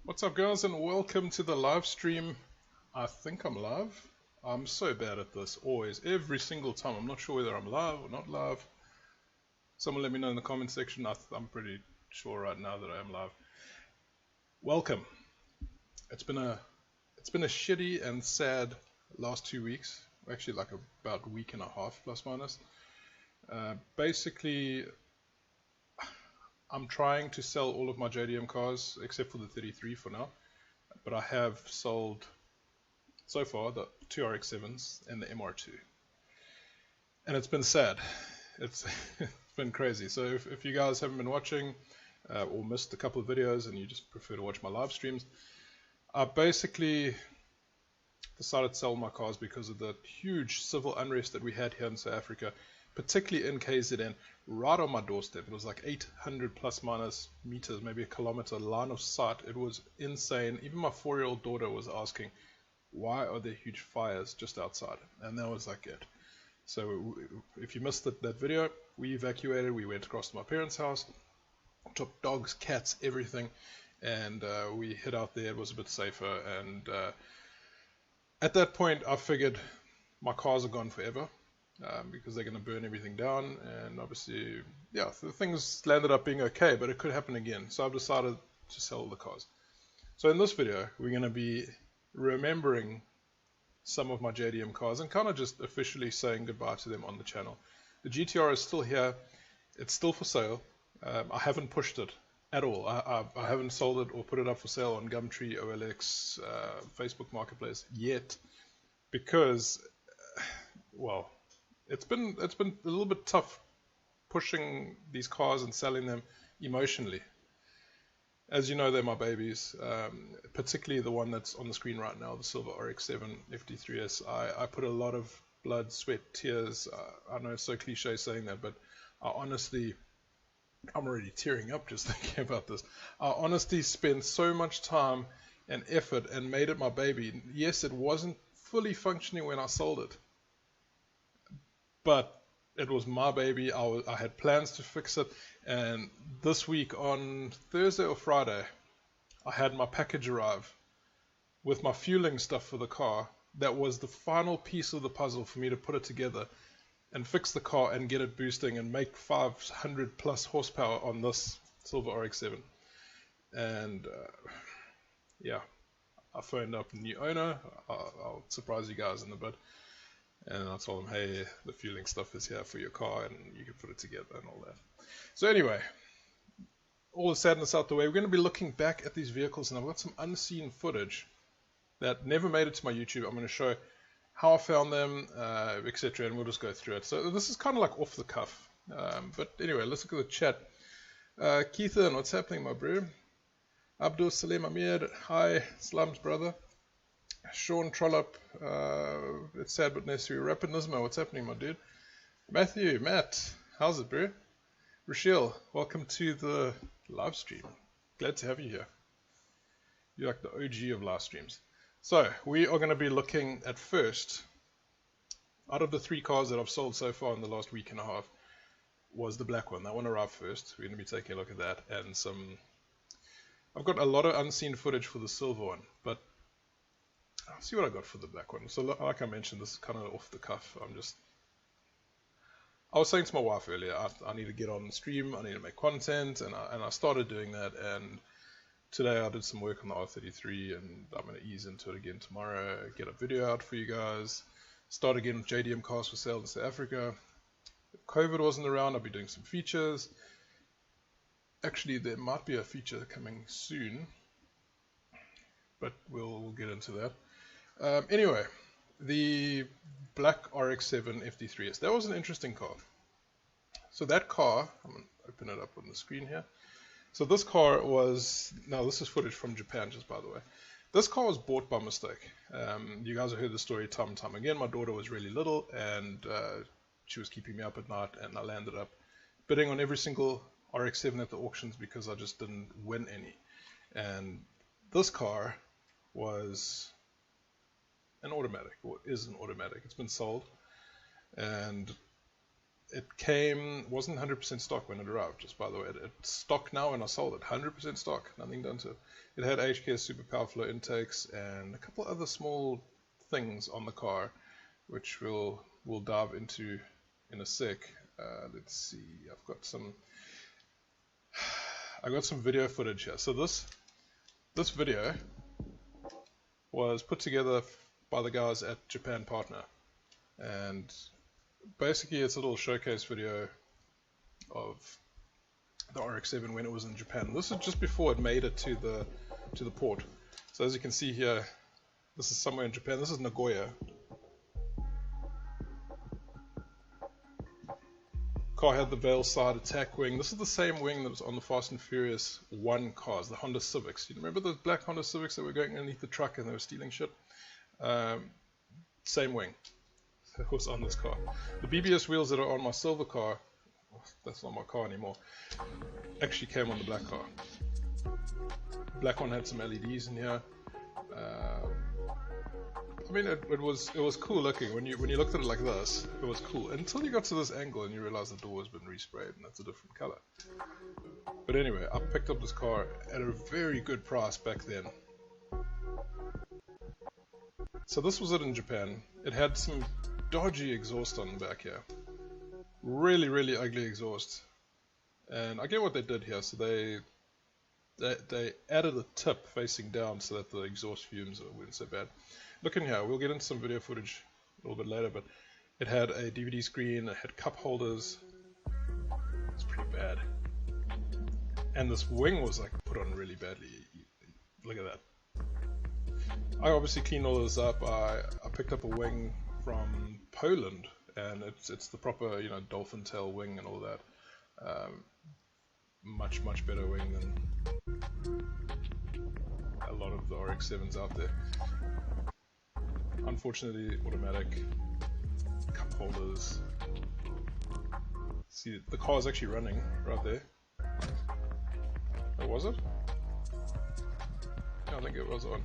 What's up, guys, and welcome to the live stream. I think I'm live. I'm so bad at this, always, every single time. I'm not sure whether I'm live or not live. Someone let me know in the comment section. I'm pretty sure right now that I am live. Welcome. It's been a shitty and sad last 2 weeks. Actually, like about a week and a half, plus minus. Basically, I'm trying to sell all of my JDM cars except for the 33 for now, but I have sold so far the 2 RX7's and the MR2, and it's been sad. It's been crazy. So if you guys haven't been watching or missed a couple of videos and you just prefer to watch my live streams, I basically decided to sell my cars because of the huge civil unrest that we had here in South Africa, particularly in KZN, right on my doorstep. It was like 800 plus minus meters, maybe a kilometer line of sight. It was insane. Even my 4-year-old daughter was asking, why are there huge fires just outside? And that was like it. So if you missed that video, we evacuated. We went across to my parents' house, took dogs, cats, everything, and we hid out there. It was a bit safer. And at that point, I figured my cars are gone forever. Because they're going to burn everything down, and obviously, yeah, the things landed up being okay, but it could happen again. So I've decided to sell the cars. So in this video, we're going to be remembering some of my JDM cars and kind of just officially saying goodbye to them on the channel. The GTR is still here. It's still for sale. I haven't pushed it at all. I haven't sold it or put it up for sale on Gumtree, OLX, Facebook Marketplace yet, because, well, it's been a little bit tough pushing these cars and selling them emotionally. As you know, they're my babies, particularly the one that's on the screen right now, the silver RX7 FD3S. I put a lot of blood, sweat, tears. I know it's so cliche saying that, but I honestly, I'm already tearing up just thinking about this. I honestly spent so much time and effort and made it my baby. Yes, it wasn't fully functioning when I sold it, but it was my baby. I had plans to fix it, and this week on Thursday or Friday, I had my package arrive with my fueling stuff for the car. That was the final piece of the puzzle for me to put it together and fix the car and get it boosting and make 500 plus horsepower on this silver RX7. And yeah, I phoned up the new owner. I'll surprise you guys in a bit. And I told him, hey, the fueling stuff is here for your car and you can put it together and all that. So anyway, all the sadness out the way, we're going to be looking back at these vehicles, and I've got some unseen footage that never made it to my YouTube. I'm going to show how I found them, etc., and we'll just go through it. So this is kind of like off the cuff. But anyway, let's look at the chat. Keithan, what's happening, my bro? Abdul Salim Amir, hi, Slums brother. Sean Trollope, it's sad but necessary. Rapid Nismo, what's happening, my dude? Matthew, Matt, how's it, bro? Rochelle, welcome to the live stream. Glad to have you here. You're like the OG of live streams. So, we are going to be looking at first, out of the 3 cars that I've sold so far in the last week and a half, was the black one. That one arrived first. We're going to be taking a look at that. And I've got a lot of unseen footage for the silver one, but I'll see what I got for the black one. So like I mentioned, this is kind of off the cuff. I was saying to my wife earlier, I need to get on the stream, I need to make content, and I started doing that, and today I did some work on the R33, and I'm going to ease into it again tomorrow, get a video out for you guys, start again with JDM cars for sale in South Africa. If COVID wasn't around, I'll be doing some features. Actually, there might be a feature coming soon, but we'll get into that. Anyway, the black RX7 FD3S, that was an interesting car. So that car, I'm going to open it up on the screen here. So this car was, now this is footage from Japan, just by the way. This car was bought by mistake. You guys have heard the story time and time again. My daughter was really little, and she was keeping me up at night, and I landed up bidding on every single RX7 at the auctions because I just didn't win any. And this car was an automatic, or is an automatic. It's been sold, and wasn't 100% stock when it arrived, just by the way. It's stock now and I sold it, 100% stock, nothing done to it. It had HKS super power flow intakes and a couple other small things on the car, which we'll dive into in a sec. Let's see, I got some video footage here. So this video was put together by the guys at Japan Partner, and basically it's a little showcase video of the RX7 when it was in Japan. This is just before it made it to the port. So as you can see here, this is somewhere in Japan. This is Nagoya. Car had the Veil side attack wing. This is the same wing that was on the Fast and Furious 1 cars, the Honda Civics. You remember those black Honda Civics that were going underneath the truck and they were stealing shit? Same wing. It was on this car. The BBS wheels that are on my silver car, that's not my car anymore, actually came on the black car. Black one had some LEDs in here. I mean, it was cool looking. When you looked at it like this, it was cool. Until you got to this angle and you realize the door has been resprayed and that's a different color. But anyway, I picked up this car at a very good price back then. So this was it in Japan. It had some dodgy exhaust on the back here. Really, really ugly exhaust. And I get what they did here. So they added a tip facing down so that the exhaust fumes weren't so bad. Look in here, we'll get into some video footage a little bit later, but it had a DVD screen, it had cup holders. It's pretty bad. And this wing was like put on really badly. Look at that. I obviously cleaned all this up. I picked up a wing from Poland, and it's the proper, you know, dolphin tail wing and all that. Much better wing than a lot of the RX7's out there. Unfortunately, automatic, cup holders. See, the car is actually running right there. Oh, was it? Yeah, I think it was on.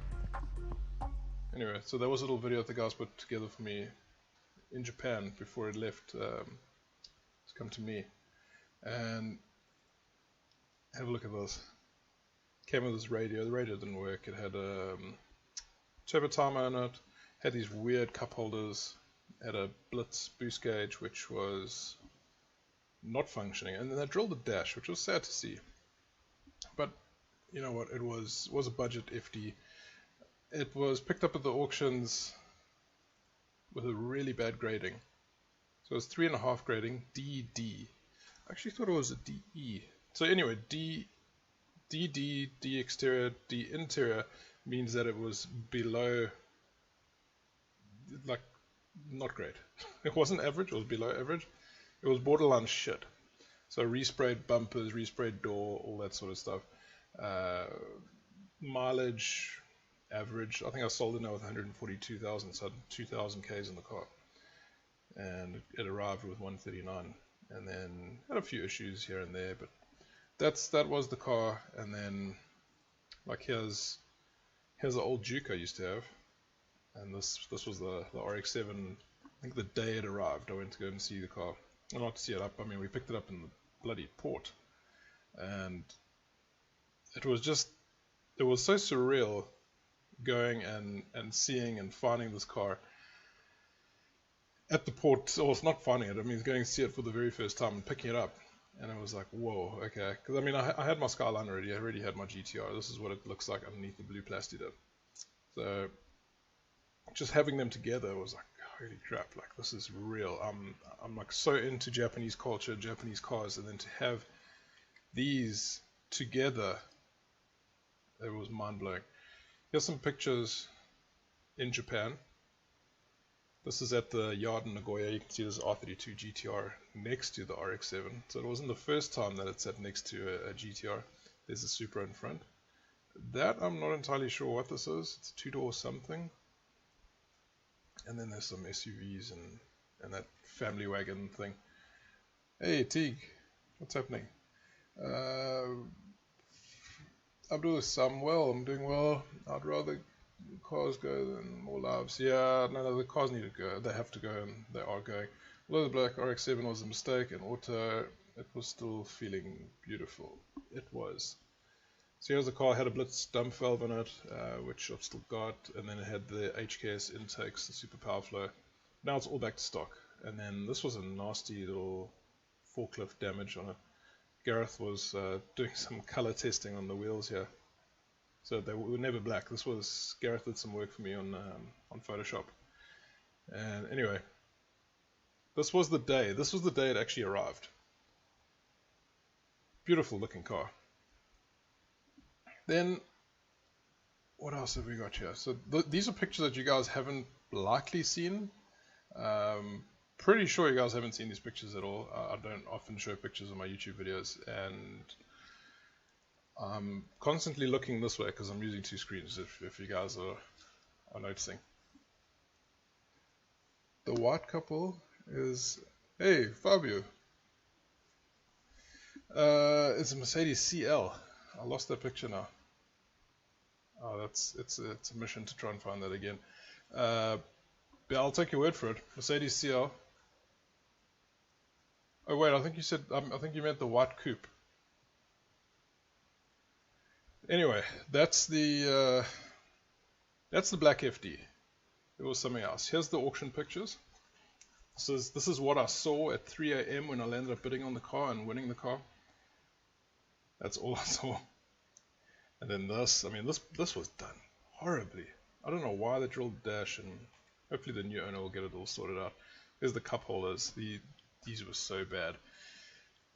Anyway, so that was a little video that the guys put together for me in Japan before it left to come to me. And have a look at this. Came with this radio. The radio didn't work. It had a turbo timer in it. Had these weird cup holders. Had a blitz boost gauge which was not functioning. And then they drilled the dash, which was sad to see. But you know what? It was a budget FD. It was picked up at the auctions with a really bad grading. So it was 3.5 grading, DD. I actually thought it was a DE. So anyway, D exterior, D interior means that it was below, like, not great. It wasn't average, it was below average. It was borderline shit. So resprayed bumpers, resprayed door, all that sort of stuff. Mileage, average. I think I sold it now with 142,000, so I had 2,000 Ks in the car. And it arrived with 139. And then had a few issues here and there, but that was the car. And then, like, here's the old Duke I used to have, and this was the RX7. I think the day it arrived, I went to go and see the car. Well, not to see it up. I mean, we picked it up in the bloody port, and it was so surreal going and seeing and finding this car at the port, or not finding it, I mean going to see it for the very first time and picking it up, and it was like, whoa, okay, because I mean I had my Skyline already, I already had my GTR, this is what it looks like underneath the blue plastic. So just having them together was like, holy crap, like this is real. I'm like so into Japanese culture, Japanese cars, and then to have these together, it was mind-blowing. Here's some pictures in Japan. This is at the yard in Nagoya. You can see this R32 GTR next to the RX7. So it wasn't the first time that it sat next to a GTR. There's a Supra in front. That I'm not entirely sure what this is. It's a two-door something. And then there's some SUVs and that family wagon thing. Hey Teague, what's happening? I'm doing well. I'd rather cars go than more lives. Yeah, no, the cars need to go. They have to go, and they are going. Although the black RX7 was a mistake in auto, it was still feeling beautiful. It was. So here's the car, had a Blitz dump valve on it, which I've still got, and then it had the HKS intakes, the super power flow. Now it's all back to stock. And then this was a nasty little forklift damage on it. Gareth was doing some color testing on the wheels here. So they were never black. This was, Gareth did some work for me on Photoshop. And anyway, this was the day it actually arrived. Beautiful looking car. Then, what else have we got here? So these are pictures that you guys haven't likely seen. Pretty sure you guys haven't seen these pictures at all. I don't often show pictures on my YouTube videos, and I'm constantly looking this way because I'm using two screens, if you guys are noticing. The white couple is, hey, Fabio. It's a Mercedes CL. I lost that picture now. Oh, it's a mission to try and find that again. But I'll take your word for it. Mercedes CL. Oh wait, I think you said I think you meant the white coupe. Anyway, that's the black FD. It was something else. Here's the auction pictures. This is what I saw at 3 AM when I landed up bidding on the car and winning the car. That's all I saw. And then this, I mean, this was done horribly. I don't know why they drilled the dash, and hopefully the new owner will get it all sorted out. Here's the cup holders. These were so bad.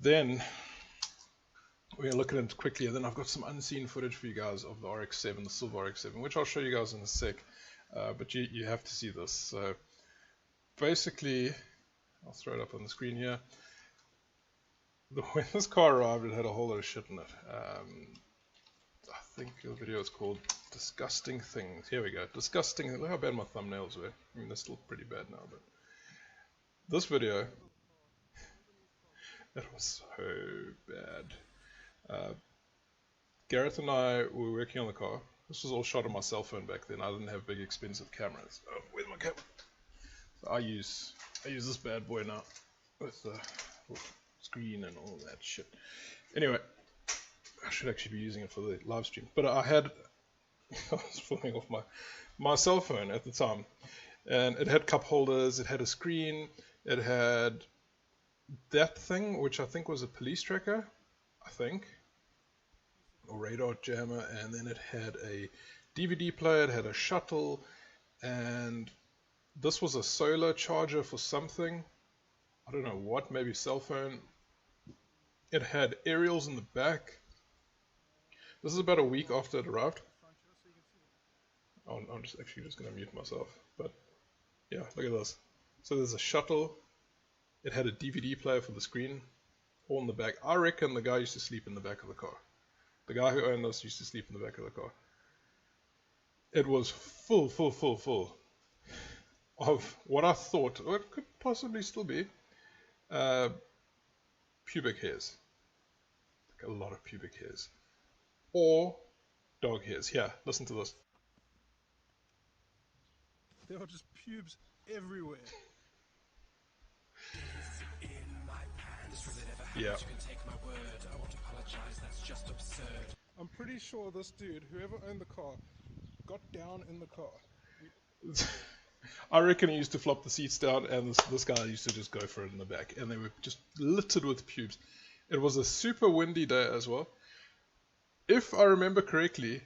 Then we're going to look at it quickly, and then I've got some unseen footage for you guys of the RX7, the silver RX7, which I'll show you guys in a sec. But you have to see this. So basically, I'll throw it up on the screen here. When this car arrived, it had a whole lot of shit in it. I think the video is called Disgusting Things. Here we go. Disgusting. Look how bad my thumbnails were. I mean, they're still pretty bad now, but this video, it was so bad. Gareth and I were working on the car. This was all shot on my cell phone back then. I didn't have big expensive cameras. Oh, where's my camera? So I use this bad boy now with the screen and all that shit. Anyway, I should actually be using it for the live stream. But I was filming off my cell phone at the time, and it had cup holders, it had a screen, it had that thing which I think was a police tracker, I think, or radar jammer, and then it had a DVD player, it had a shuttle, and this was a solar charger for something. I don't know what, maybe cell phone. It had aerials in the back. This is about a week after it arrived. Oh, I'm actually just going to mute myself. But yeah, look at this. So there's a shuttle. It had a DVD player for the screen. All in the back. I reckon the guy used to sleep in the back of the car. The guy who owned this used to sleep in the back of the car. It was full of what I thought, or it could possibly still be, pubic hairs. Like a lot of pubic hairs. Or dog hairs. Here, listen to this. There are just pubes everywhere. Yeah. I'm pretty sure this dude, whoever owned the car, got down in the car. I reckon he used to flop the seats down, and this guy used to just go for it in the back, and they were just littered with pubes. It was a super windy day as well. If I remember correctly,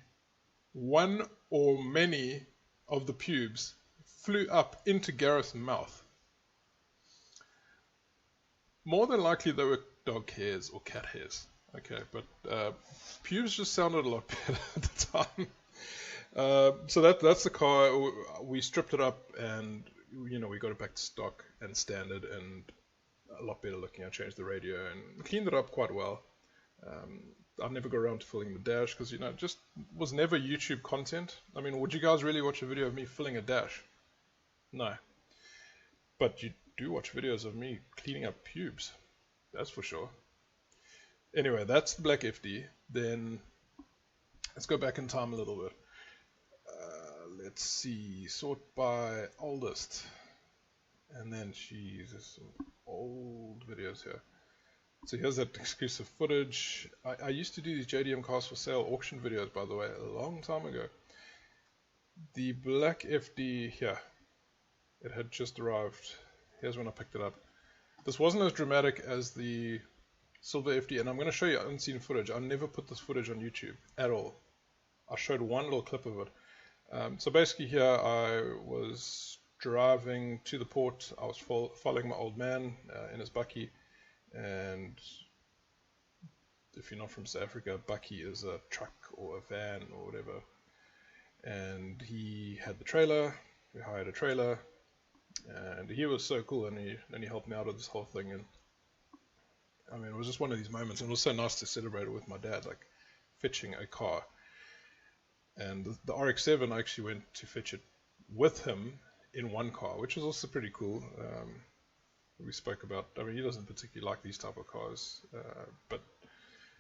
one or many of the pubes flew up into Gareth's mouth. More than likely they were dog hairs or cat hairs. Okay, but pubes just sounded a lot better at the time. So that's the car. We stripped it up, and we got it back to stock and standard, and a lot better looking. I changed the radio and cleaned it up quite well. I never got around to filling the dash because it just was never YouTube content. I mean, would you guys really watch a video of me filling a dash? No. But you do watch videos of me cleaning up pubes. That's for sure. Anyway, that's the black FD. Then let's go back in time a little bit. Let's see, sort by oldest. And then, geez, there's some old videos here. So here's that exclusive footage. I used to do these JDM cars for sale auction videos, by the way, a long time ago. The black FD here, it had just arrived. Here's when I picked it up. This wasn't as dramatic as the silver FD, and I'm going to show you unseen footage. I never put this footage on YouTube at all. I showed one little clip of it. So basically here I was driving to the port. I was following my old man in his bakkie. And if you're not from South Africa, bakkie is a truck or a van or whatever. And he had the trailer. We hired a trailer, and he was so cool. And he helped me out with this whole thing. And I mean, it was just one of these moments. And it was so nice to celebrate it with my dad, like fetching a car. And the RX7, I actually went to fetch it with him in one car, which was also pretty cool. We spoke about, I mean, he doesn't particularly like these type of cars, but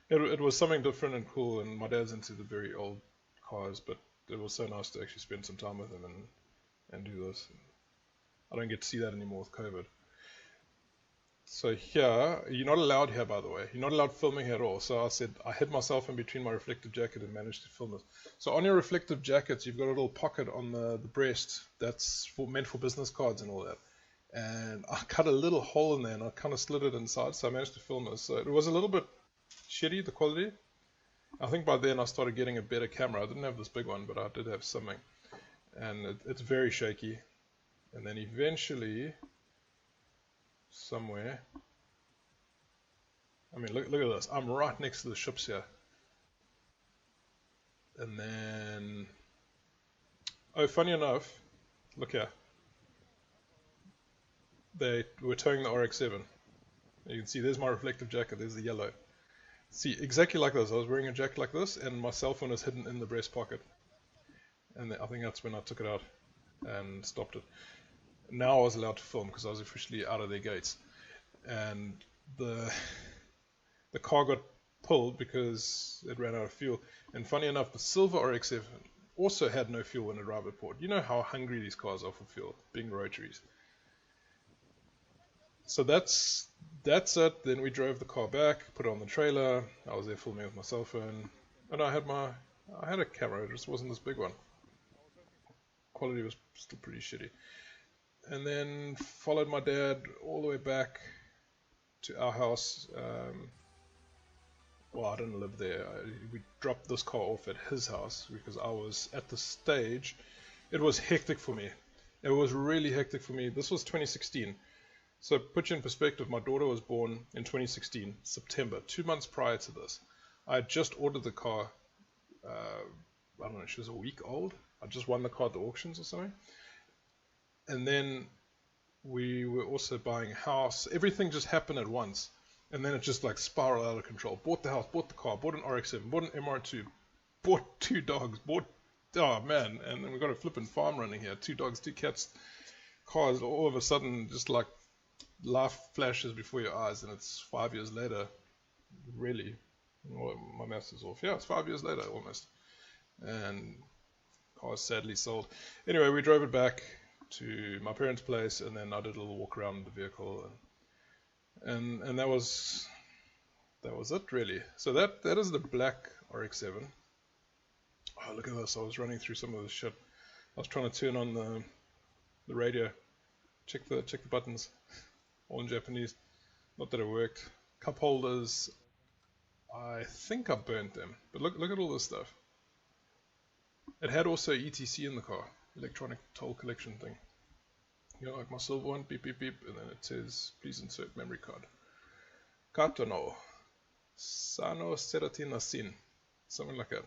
it was something different and cool, and my dad's into the very old cars, but it was so nice to actually spend some time with him and do this. I don't get to see that anymore with COVID. So here, you're not allowed here, by the way. You're not allowed filming here at all. So I said, I hid myself in between my reflective jacket and managed to film this. So on your reflective jackets, you've got a little pocket on the breast that's meant for business cards and all that. And I cut a little hole in there and I kind of slid it inside, so I managed to film this. So it was a little bit shitty, the quality. I think by then I started getting a better camera. I didn't have this big one, but I did have something. And it's very shaky. And then eventually, somewhere, I mean, look at this. I'm right next to the ships here. And then, oh, funny enough, look here. They were towing the RX7. You can see there's my reflective jacket, there's the yellow. See, exactly like this. I was wearing a jacket like this, and my cell phone is hidden in the breast pocket. And I think that's when I took it out and stopped it. Now I was allowed to film because I was officially out of their gates. And the car got pulled because it ran out of fuel. And funny enough, the silver RX7 also had no fuel when it arrived at port. You know how hungry these cars are for fuel, being rotaries. So that's it. Then we drove the car back, put it on the trailer. I was there filming with my cell phone, and I had a camera. It just wasn't this big one. Quality was still pretty shitty. And then followed my dad all the way back to our house. Well, I didn't live there. We dropped this car off at his house because I was at the stage. It was hectic for me. It was really hectic for me. This was 2016. So put you in perspective, my daughter was born in 2016, September, 2 months prior to this. I had just ordered the car, I don't know, she was a week old. I just won the car at the auctions or something. And then we were also buying a house. Everything just happened at once. And then it just like spiraled out of control. Bought the house, bought the car, bought an RX7, bought an MR2, bought 2 dogs, oh man, and then we got a flipping farm running here. 2 dogs, 2 cats, cars, all of a sudden just like life flashes before your eyes, and it's 5 years later, really. Well, my maths is off. Yeah, it's 5 years later almost. And car sadly sold. Anyway, we drove it back to my parents' place, and then I did a little walk around the vehicle, and that was it really. So that is the black RX7. Oh, look at this! I was running through some of this shit. I was trying to turn on the radio, check the buttons, all in Japanese. Not that it worked. Cup holders, I think I burnt them. But look at all this stuff. It had also ETC in the car, electronic toll collection thing. You know, like my silver one, beep beep beep, and then it says, please insert memory card. Katono, Sano Seratina Sin, something like that.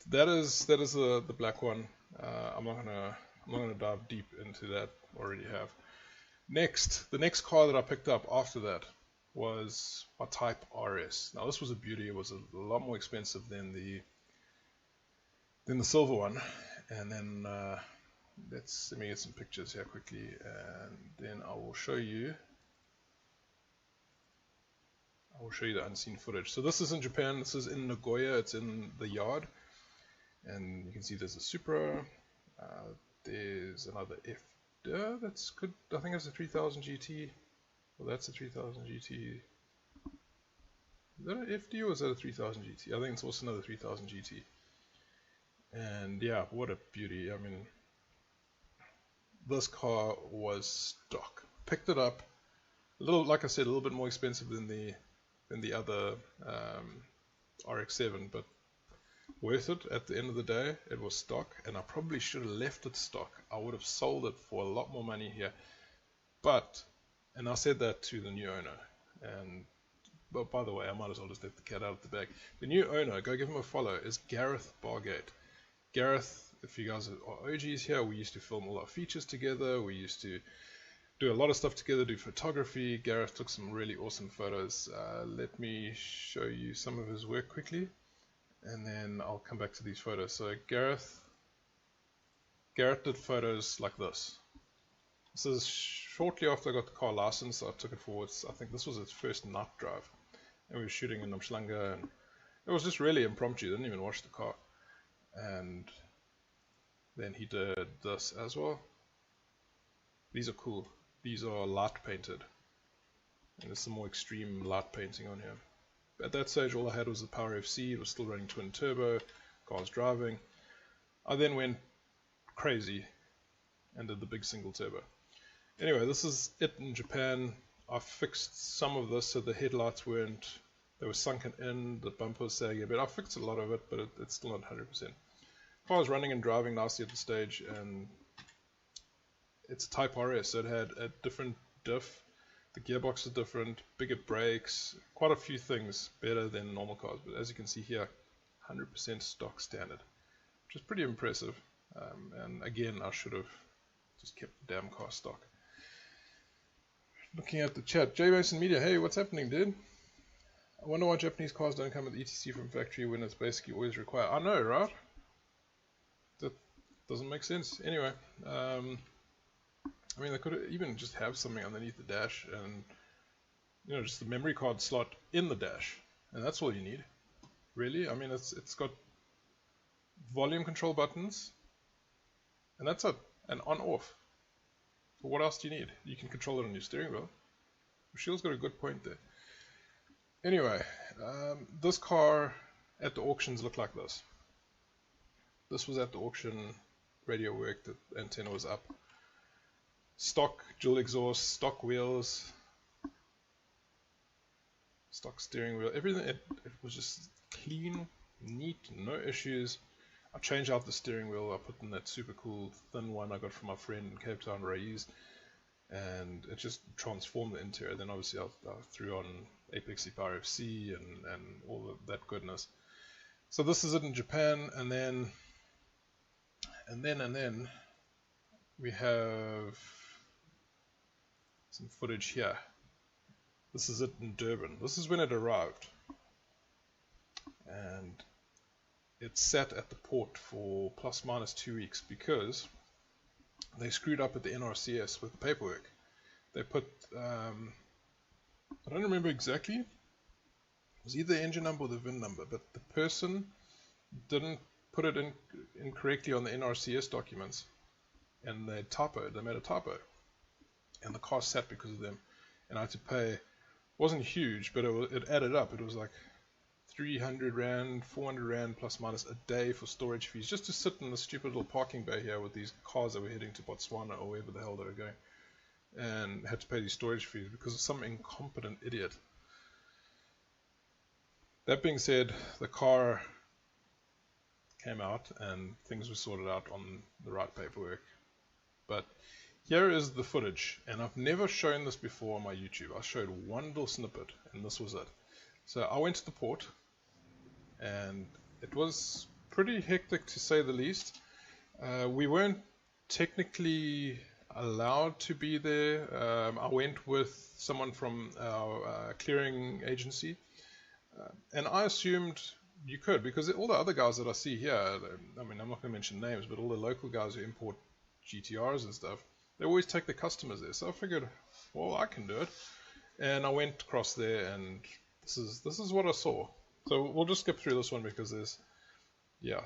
That is the black one. I'm not gonna dive deep into that. Already have. The next car that I picked up after that was my Type RS. Now this was a beauty. It was a lot more expensive than the silver one. And then let me get some pictures here quickly, and then I will show you the unseen footage. So this is in Japan. This is in Nagoya. It's in the yard, and you can see there's a Supra. There's another that's good. I think it's a 3000 GT. Well, that's a 3000 GT. Is that an FD or is that a 3000 GT? I think it's also another 3000 GT. And yeah, what a beauty. I mean, this car was stock. Picked it up a little, like I said, a little bit more expensive than the other RX7, but worth it. At the end of the day, it was stock, and I probably should have left it stock. I would have sold it for a lot more money here. But, and I said that to the new owner, and but by the way, I might as well just let the cat out of the bag. The new owner, go give him a follow, is Gareth Bargate. Gareth, if you guys are OGs here, we used to film all our features together. We used to do a lot of stuff together, do photography. Gareth took some really awesome photos. Let me show you some of his work quickly, and then I'll come back to these photos. So Gareth did photos like this. This is shortly after I got the car license. I took it forwards. I think this was its first night drive, and we were shooting in Umhlanga, and it was just really impromptu. Didn't even wash the car. And then he did this as well. These are cool. These are light painted, and there's some more extreme light painting on here. At that stage, all I had was the Power FC. It was still running twin turbo. Car was driving. I then went crazy and did the big single turbo. Anyway, this is it in Japan. I fixed some of this so the headlights weren't, they were sunken in, the bumper was sagging a bit. I fixed a lot of it, but it's still not 100%. Car was running and driving nicely at the stage, and it's a Type RS, so it had a different diff, the gearbox is different, bigger brakes, quite a few things better than normal cars, but as you can see here, 100% stock standard, which is pretty impressive. And again, I should have just kept the damn car stock. Looking at the chat, J Mason Media, hey, what's happening, dude? I wonder why Japanese cars don't come with ETC from factory when it's basically always required. I know, right? That doesn't make sense. Anyway, I mean, they could even just have something underneath the dash, and you know, just the memory card slot in the dash, and that's all you need, really. I mean, it's got volume control buttons, and that's it, and on-off. But what else do you need? You can control it on your steering wheel. Michelle's got a good point there. Anyway, this car at the auctions looked like this. This was at the auction, radio worked, the antenna was up. Stock dual exhaust, stock wheels, stock steering wheel, everything, it was just clean, neat, no issues. I changed out the steering wheel, I put in that super cool thin one I got from my friend in Cape Town, Raiz, and it just transformed the interior. Then obviously I threw on Apex Power FC and all of that goodness. So this is it in Japan, and then we have some footage here. This is it in Durban. This is when it arrived, and it sat at the port for plus minus 2 weeks because they screwed up at the NRCS with the paperwork. They put, I don't remember exactly, it was either the engine number or the VIN number, but the person didn't put it in incorrectly on the NRCS documents, and they made a typo, and the car sat because of them, and I had to pay. It wasn't huge, but it added up. It was like 300 Rand, 400 Rand plus minus a day for storage fees, just to sit in the stupid little parking bay here with these cars that were heading to Botswana or wherever the hell they were going, and had to pay these storage fees because of some incompetent idiot. That being said, the car came out and things were sorted out on the right paperwork. But here is the footage, and I've never shown this before on my YouTube. I showed one little snippet, and this was it. So I went to the port, and it was pretty hectic to say the least. We weren't technically allowed to be there. I went with someone from our clearing agency, and I assumed you could, because all the other guys that I see here, I mean, I'm not going to mention names, but all the local guys who import GTRs and stuff, they always take the customers there. So I figured, well, I can do it, and I went across there, and this is what I saw. So we'll just skip through this one because there's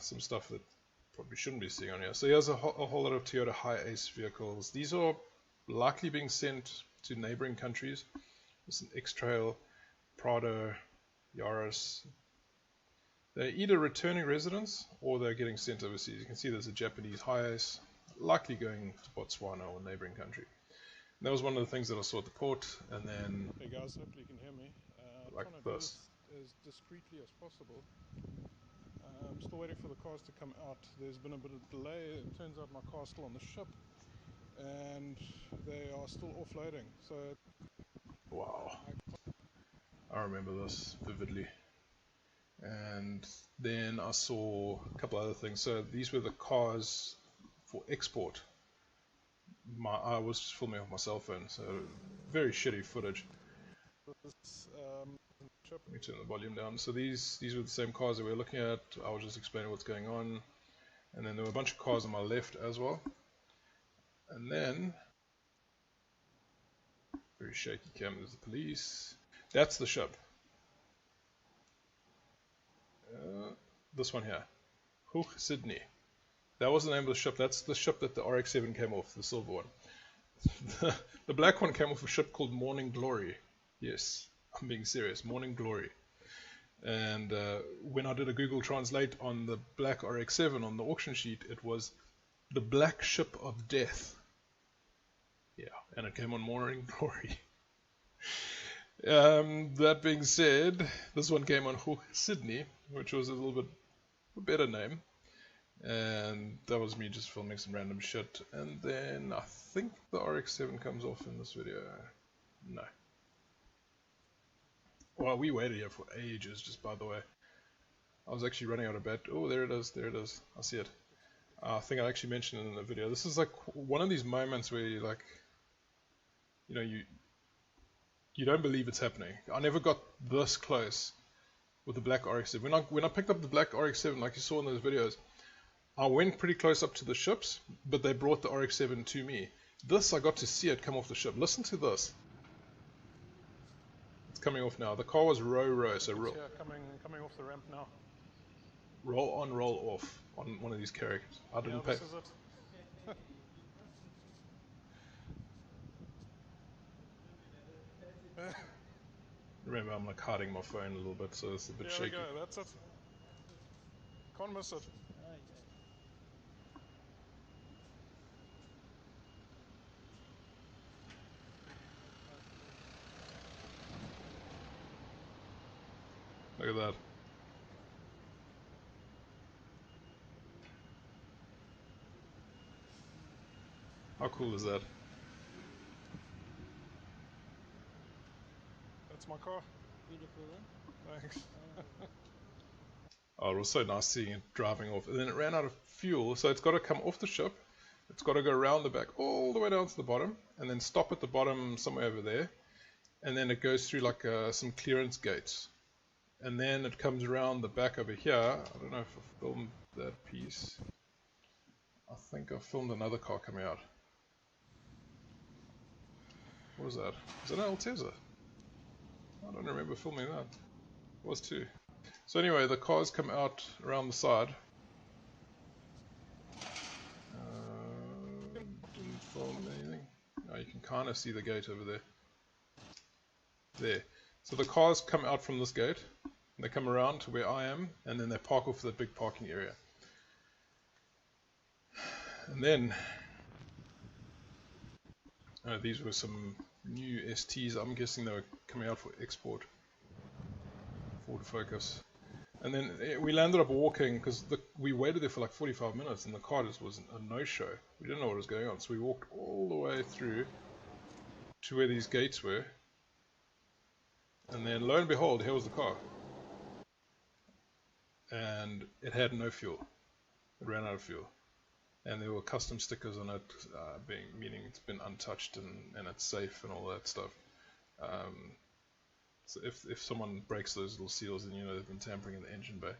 some stuff that what we shouldn't be seeing on here. So here's a whole lot of Toyota Hi-Ace vehicles. These are likely being sent to neighboring countries. There's an X-Trail, Prado, Yaris. They're either returning residents or they're getting sent overseas. You can see there's a Japanese Hi-Ace, likely going to Botswana or a neighboring country. And that was one of the things that I saw at the port, and then... Hey guys, hopefully you can hear me. Like trying to do this. this as discreetly as possible. I'm still waiting for the cars to come out. There's been a bit of delay. It turns out my car's still on the ship, and they are still offloading. So, wow, I remember this vividly. And then I saw a couple other things. So these were the cars for export. I was just filming off my cell phone, so very shitty footage. this, Let me turn the volume down. So these were the same cars that we were looking at. I was just explaining what's going on. And then there were a bunch of cars on my left as well. And then, very shaky cam, there's the police. That's the ship. This one here. Hoog Sydney. That was the name of the ship. That's the ship that the RX7 came off, the silver one. The black one came off a ship called Morning Glory. Yes, I'm being serious. Morning Glory. And when I did a Google Translate on the black RX7 on the auction sheet, it was the black ship of death. Yeah, and it came on Morning Glory. That being said, this one came on Hoog Sydney, which was a little bit a better name. And that was me just filming some random shit. And then I think the RX7 comes off in this video. No. Well, we waited here for ages, just by the way. I was actually running out of battery. Oh, there it is, there it is. I see it. I think I actually mentioned it in the video. This is like one of these moments where you like, you know, you don't believe it's happening. I never got this close with the black RX7. When I picked up the black RX7, like you saw in those videos, I went pretty close up to the ships, but they brought the RX7 to me. This, I got to see it come off the ship. Listen to this. It's coming off now. The car was row, so roll. yeah, coming off the ramp now. Roll on, roll off on one of these characters. I didn't pay. This is it. Remember, I'm like hiding my phone a little bit, so it's a bit shaky. There we go, that's it. Can't miss it. Look at that. How cool is that? That's my car. Beautiful, eh? Thanks. Oh, it was so nice seeing it driving off. And then it ran out of fuel, so it's got to come off the ship. It's got to go around the back all the way down to the bottom, and then stop at the bottom somewhere over there. And then it goes through like some clearance gates. And then it comes around the back over here. I don't know if I filmed that piece. I think I filmed another car coming out. What was that? Is that an Altezza? I don't remember filming that. It was too. So anyway, the cars come out around the side. Didn't film anything. Oh, you can kind of see the gate over there. There. So the cars come out from this gate. They come around to where I am, and then they park off the big parking area. And then these were some new STs. I'm guessing they were coming out for export. Ford Focus. And then we landed up walking because we waited there for like 45 minutes, and the car just was a no-show. We didn't know what was going on, so we walked all the way through to where these gates were. And then lo and behold, here was the car. And it had no fuel. It ran out of fuel. And there were custom stickers on it, meaning it's been untouched and it's safe and all that stuff. So if someone breaks those little seals, then you know they've been tampering in the engine bay.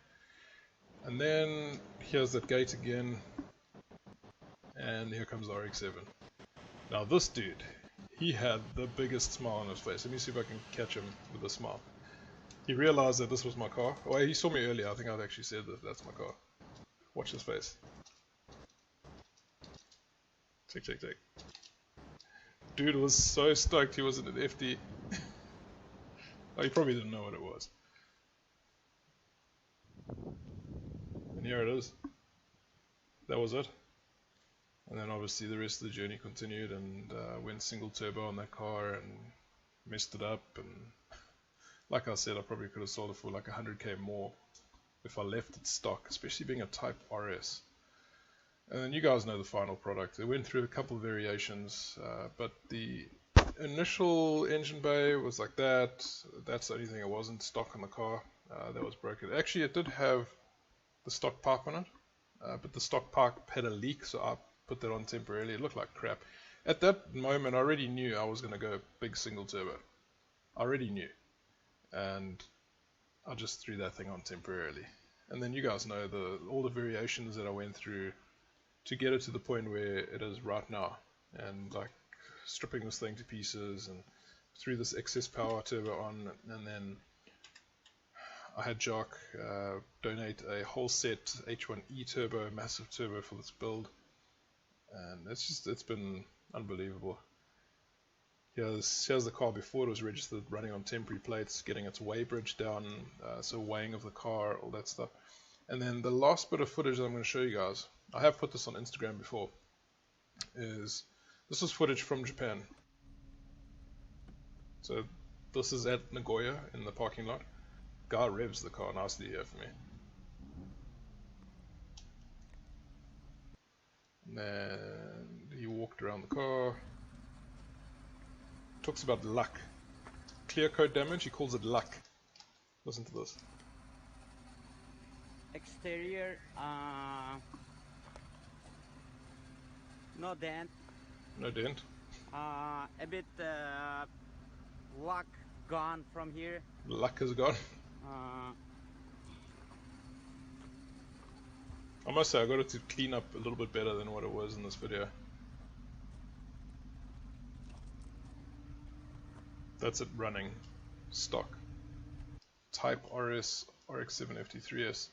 And then here's that gate again. And here comes the RX7. Now this dude, he had the biggest smile on his face. Let me see if I can catch him with a smile. He realized that this was my car. Well, he saw me earlier. I think I'd actually said that that's my car. Watch his face. Check, check, check. Dude was so stoked he wasn't an FD. Oh, he probably didn't know what it was. And here it is. That was it. And then obviously the rest of the journey continued, and went single turbo on that car and messed it up. And like I said, I probably could have sold it for like 100k more if I left it stock, especially being a Type RS. And then you guys know the final product. It went through a couple of variations, but the initial engine bay was like that. That's the only thing that wasn't stock on the car. That was broken. Actually, it did have the stock pipe on it, but the stock pipe had a leak, so I put that on temporarily. It looked like crap. At that moment, I already knew I was going to go big single turbo. I already knew. And I just threw that thing on temporarily. And then you guys know all the variations that I went through to get it to the point where it is right now. And like stripping this thing to pieces and threw this excess power turbo on, and then I had Jock donate a whole set H1E turbo, massive turbo for this build. And it's been unbelievable. Here's the car before it was registered, running on temporary plates, getting its weighbridge down, so weighing of the car, all that stuff. And then the last bit of footage that I'm going to show you guys, I have put this on Instagram before, this is footage from Japan. So this is at Nagoya in the parking lot. Guy revs the car nicely here for me. And then he walked around the car. Talks about luck. Clear coat damage, he calls it luck. Listen to this. Exterior, no dent. No dent. A bit luck gone from here. Luck is gone. I must say I got it to clean up a little bit better than what it was in this video. That's it running stock. Type RS RX7 FT3S.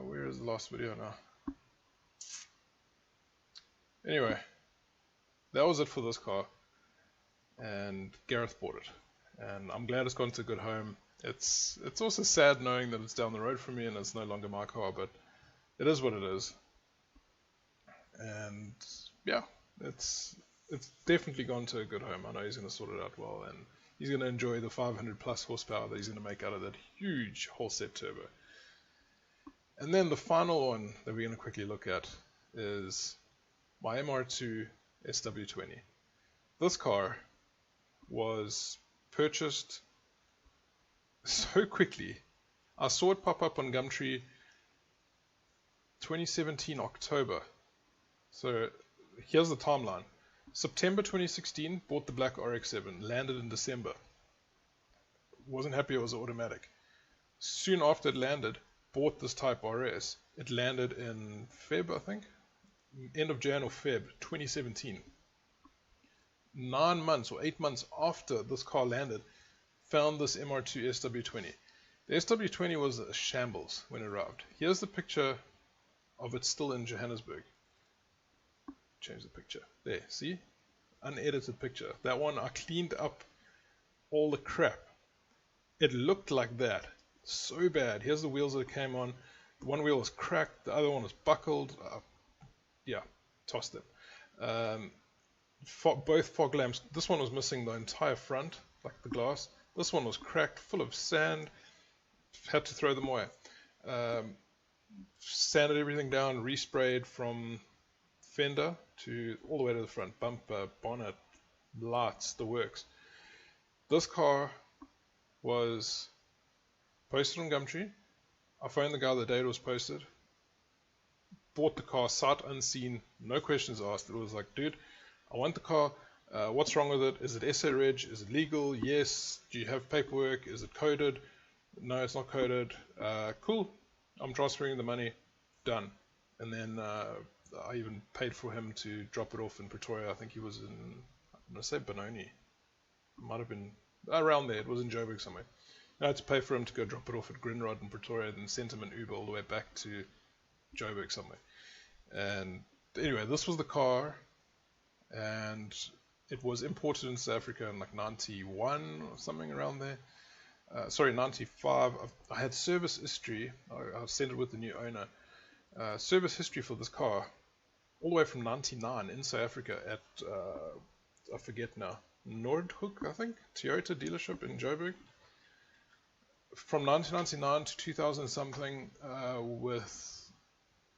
Where is the last video now? Anyway, that was it for this car, and Gareth bought it, and I'm glad it's gone to a good home. It's also sad knowing that it's down the road from me and it's no longer my car, but it is what it is. And yeah, it's definitely gone to a good home. I know he's going to sort it out well, and he's going to enjoy the 500 plus horsepower that he's going to make out of that huge whole set turbo. And then the final one that we're going to quickly look at is my MR2 SW20. This car was purchased so quickly. I saw it pop up on Gumtree 2017 October. So here's the timeline. September 2016, bought the black RX7, landed in December. Wasn't happy it was automatic. Soon after it landed, bought this Type RS. It landed in Feb, I think. End of Jan or Feb 2017. 9 months or 8 months after this car landed, found this MR2 SW20. The SW20 was a shambles when it arrived. Here's the picture of it still in Johannesburg. Change the picture. There, see? Unedited picture. That one, I cleaned up all the crap. It looked like that. So bad. Here's the wheels that it came on. One wheel was cracked, the other one was buckled. Yeah, tossed them. Both fog lamps. This one was missing the entire front, like the glass. This one was cracked, full of sand. Had to throw them away. Sanded everything down, resprayed from fender to all the way to the front. Bumper, bonnet, lights, the works. This car was posted on Gumtree. I phoned the guy the day it was posted. Bought the car sight unseen, no questions asked. It was like, dude, I want the car. What's wrong with it? Is it SA Reg? Is it legal? Yes. Do you have paperwork? Is it coded? No, it's not coded. Cool. I'm transferring the money. Done. And then I even paid for him to drop it off in Pretoria. I think he was in, I'm going to say Benoni. Might have been around there. It was in Joburg somewhere. I had to pay for him to go drop it off at Grinrod in Pretoria, then sent him an Uber all the way back to Joburg somewhere. And anyway, this was the car, and it was imported in South Africa in like 91 or something around there. Sorry, 95. I had service history. I sent it with the new owner. Service history for this car, all the way from 99 in South Africa at, I forget now, Nordhoek, I think, Toyota dealership in Joburg. From 1999 to 2000 something, with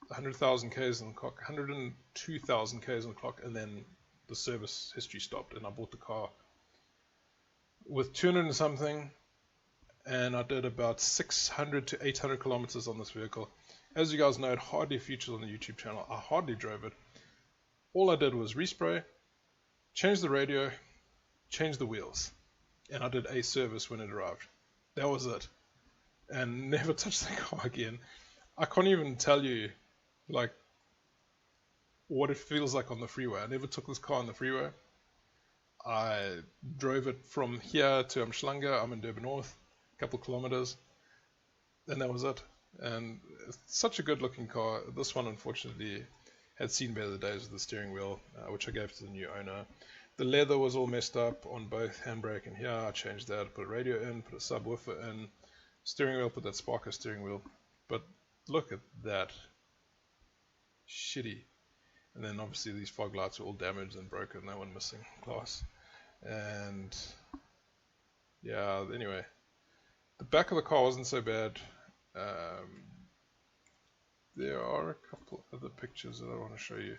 100,000 Ks on the clock, 102,000 Ks on the clock, and then the service history stopped, and I bought the car with 200 and something, and I did about 600 to 800 kilometers on this vehicle. As you guys know, it hardly features on the YouTube channel. I hardly drove it. All I did was respray, change the radio, change the wheels, and I did a service when it arrived. That was it, and never touched the car again. I can't even tell you like what it feels like on the freeway. I never took this car on the freeway. I drove it from here to Umhlanga. I'm in Durban North, a couple kilometers, and that was it. And it's such a good looking car. This one unfortunately had seen better days with the steering wheel, which I gave to the new owner. The leather was all messed up on both handbrake and here. I changed that, put a radio in, put a subwoofer in, steering wheel, put that Sparker steering wheel. But look at that. Shitty. And then obviously these fog lights are all damaged and broken, no one missing glass. And yeah, anyway, the back of the car wasn't so bad. There are a couple other pictures that I want to show you.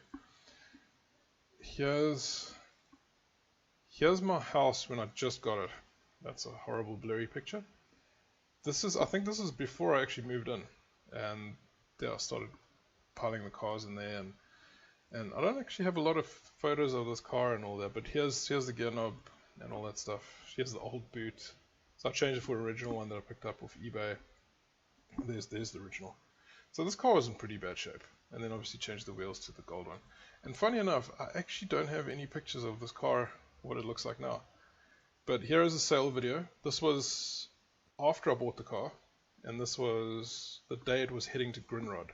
Here's my house when I just got it. That's a horrible blurry picture. I think this is before I actually moved in, and yeah, I started piling the cars in there, and I don't actually have a lot of photos of this car and all that, but here's the gear knob and all that stuff. Here's the old boot. So I changed it for an original one that I picked up off eBay. There's the original. So this car was in pretty bad shape, and then obviously changed the wheels to the gold one. And funny enough, I actually don't have any pictures of this car, what it looks like now. But here is a sale video. This was after I bought the car, and this was the day it was heading to Grinrod.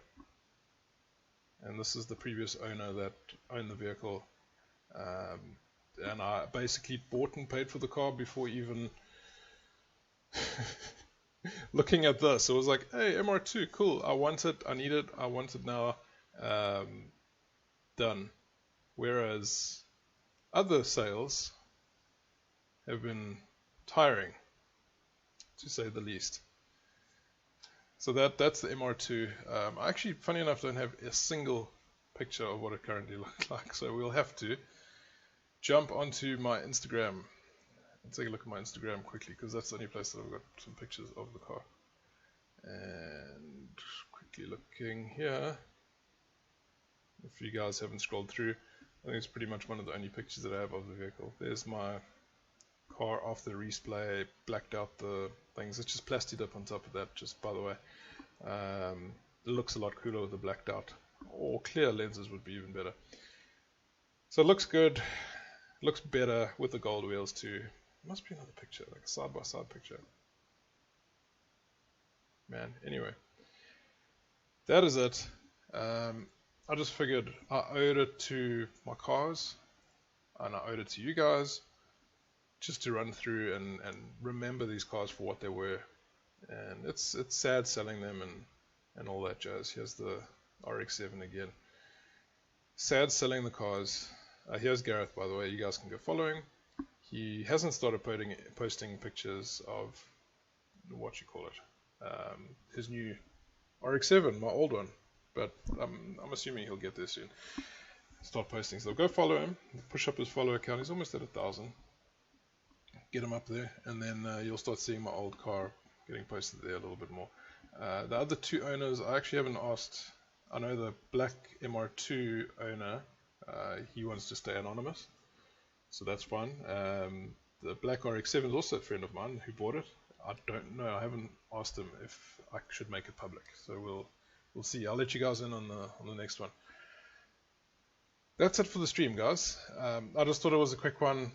And this is the previous owner that owned the vehicle. And I basically bought and paid for the car before even looking at this. It was like, hey, MR2, cool, I want it, I need it, I want it now, done. Whereas other sales have been tiring, to say the least. So that's the MR2. I actually, funny enough, don't have a single picture of what it currently looks like, so we'll have to jump onto my Instagram and take a look at my Instagram quickly, because that's the only place that I've got some pictures of the car. And quickly looking here, if you guys haven't scrolled through, I think it's pretty much one of the only pictures that I have of the vehicle. There's my car after the resplay, blacked out the things. It's just plastied up on top of that, just by the way. It looks a lot cooler with the blacked out, or clear lenses would be even better. So it looks good, looks better with the gold wheels too. Must be another picture, like a side-by-side picture. Man, anyway, that is it. I just figured I owed it to my cars, and I owed it to you guys, just to run through and remember these cars for what they were. And it's sad selling them and all that jazz. Here's the RX7 again. Sad selling the cars. Here's Gareth, by the way. You guys can go follow him. He hasn't started posting pictures of what you call it, his new RX7, my old one. But I'm assuming he'll get there soon. Start posting. So go follow him. Push up his follower count. He's almost at 1,000. Get him up there, and then you'll start seeing my old car getting posted there a little bit more. The other two owners, I actually haven't asked. I know the black MR2 owner, he wants to stay anonymous, so that's fine. The black RX7 is also a friend of mine who bought it. I don't know. I haven't asked him if I should make it public, so we'll see. I'll let you guys in on the next one. That's it for the stream, guys. I just thought it was a quick one.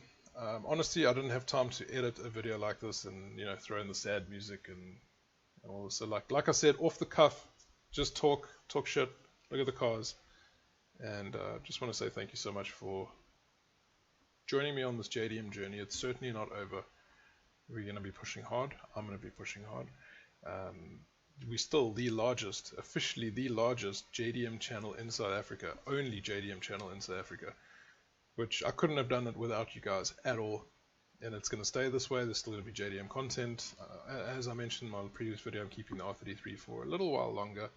Honestly, I didn't have time to edit a video like this and throw in the sad music and all this. So like I said, off the cuff, just talk shit, look at the cars, and just want to say thank you so much for joining me on this JDM journey. It's certainly not over. We're going to be pushing hard. I'm going to be pushing hard. We're still the largest, officially the largest JDM channel in South Africa, only JDM channel in South Africa, which I couldn't have done it without you guys at all. And it's going to stay this way. There's still going to be JDM content. As I mentioned in my previous video, I'm keeping the R33 for a little while longer,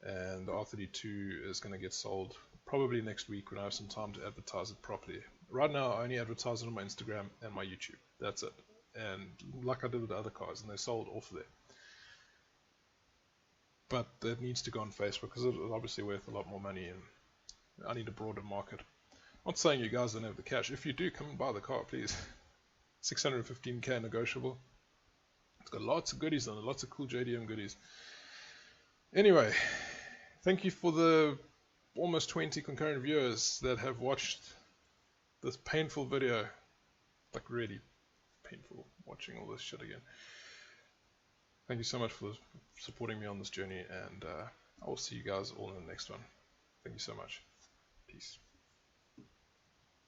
and the R32 is going to get sold probably next week when I have some time to advertise it properly. Right now I only advertise it on my Instagram and my YouTube. That's it. And like I did with the other cars, and they sold off there. But it needs to go on Facebook because it's obviously worth a lot more money, and I need a broader market. I'm not saying you guys don't have the cash. If you do, come and buy the car, please. 615k negotiable. It's got lots of goodies on it, lots of cool JDM goodies. Anyway, thank you for the almost 20 concurrent viewers that have watched this painful video. Like really painful watching all this shit again. Thank you so much for supporting me on this journey, and I will see you guys all in the next one. Thank you so much. Peace.